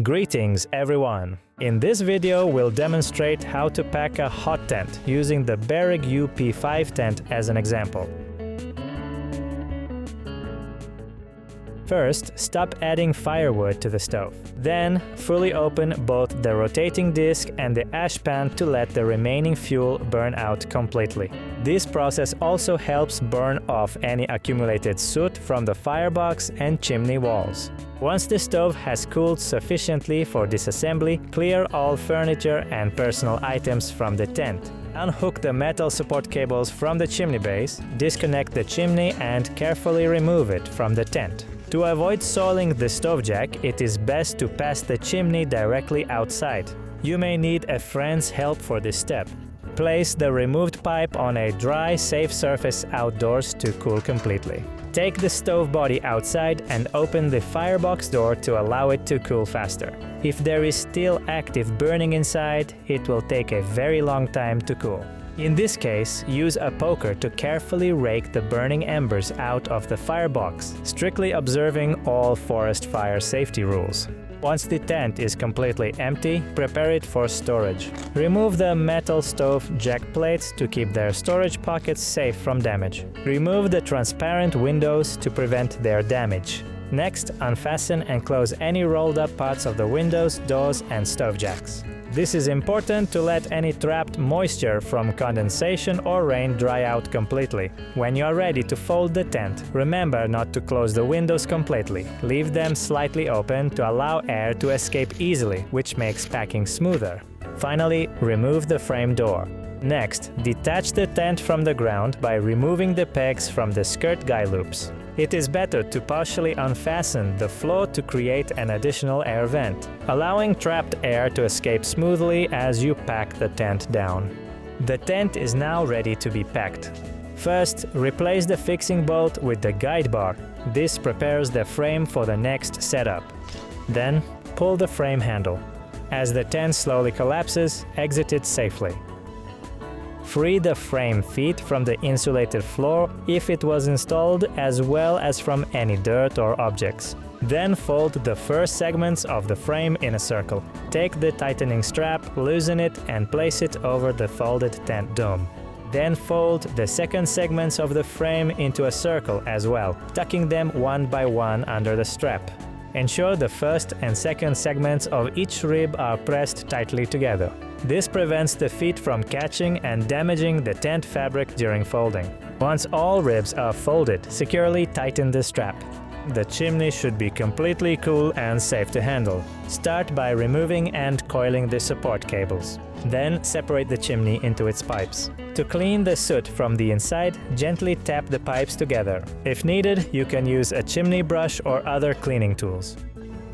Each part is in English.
Greetings everyone! In this video we'll demonstrate how to pack a hot tent using the Bereg UP5 tent as an example. First, stop adding firewood to the stove. Then, fully open both the rotating disc and the ash pan to let the remaining fuel burn out completely. This process also helps burn off any accumulated soot from the firebox and chimney walls. Once the stove has cooled sufficiently for disassembly, clear all furniture and personal items from the tent. Unhook the metal support cables from the chimney base, disconnect the chimney and carefully remove it from the tent. To avoid soiling the stove jack, it is best to pass the chimney directly outside. You may need a friend's help for this step. Place the removed pipe on a dry, safe surface outdoors to cool completely. Take the stove body outside and open the firebox door to allow it to cool faster. If there is still active burning inside, it will take a very long time to cool. In this case, use a poker to carefully rake the burning embers out of the firebox, strictly observing all forest fire safety rules. Once the tent is completely empty, prepare it for storage. Remove the metal stove jack plates to keep their storage pockets safe from damage. Remove the transparent windows to prevent their damage. Next, unfasten and close any rolled up parts of the windows, doors and stove jacks. This is important to let any trapped moisture from condensation or rain dry out completely. When you are ready to fold the tent, remember not to close the windows completely. Leave them slightly open to allow air to escape easily, which makes packing smoother. Finally, remove the frame door. Next, detach the tent from the ground by removing the pegs from the skirt guy loops. It is better to partially unfasten the floor to create an additional air vent, allowing trapped air to escape smoothly as you pack the tent down. The tent is now ready to be packed. First, replace the fixing bolt with the guide bar. This prepares the frame for the next setup. Then, pull the frame handle. As the tent slowly collapses, exit it safely. Free the frame feet from the insulated floor if it was installed, as well as from any dirt or objects. Then fold the first segments of the frame in a circle. Take the tightening strap, loosen it and place it over the folded tent dome. Then fold the second segments of the frame into a circle as well, tucking them one by one under the strap. Ensure the first and second segments of each rib are pressed tightly together. This prevents the feet from catching and damaging the tent fabric during folding. Once all ribs are folded, securely tighten the strap. The chimney should be completely cool and safe to handle. Start by removing and coiling the support cables. Then separate the chimney into its pipes. To clean the soot from the inside, gently tap the pipes together. If needed, you can use a chimney brush or other cleaning tools.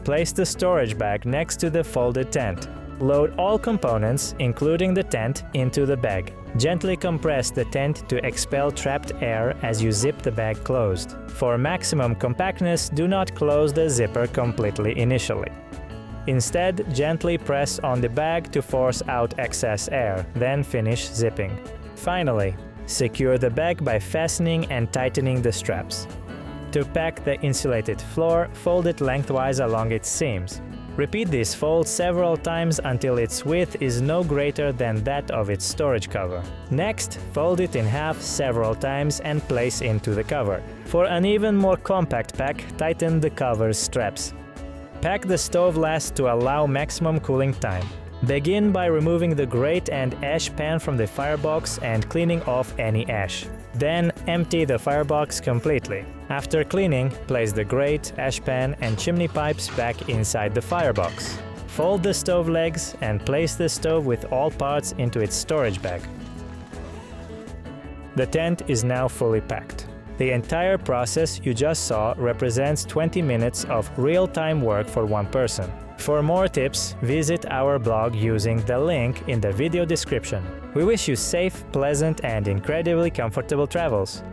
Place the storage bag next to the folded tent. Load all components, including the tent, into the bag. Gently compress the tent to expel trapped air as you zip the bag closed. For maximum compactness, do not close the zipper completely initially. Instead, gently press on the bag to force out excess air, then finish zipping. Finally, secure the bag by fastening and tightening the straps. To pack the insulated floor, fold it lengthwise along its seams. Repeat this fold several times until its width is no greater than that of its storage cover. Next, fold it in half several times and place into the cover. For an even more compact pack, tighten the cover's straps. Pack the stove last to allow maximum cooling time. Begin by removing the grate and ash pan from the firebox and cleaning off any ash. Then empty the firebox completely. After cleaning, place the grate, ash pan and chimney pipes back inside the firebox. Fold the stove legs and place the stove with all parts into its storage bag. The tent is now fully packed. The entire process you just saw represents 20 minutes of real-time work for one person. For more tips, visit our blog using the link in the video description. We wish you safe, pleasant and incredibly comfortable travels.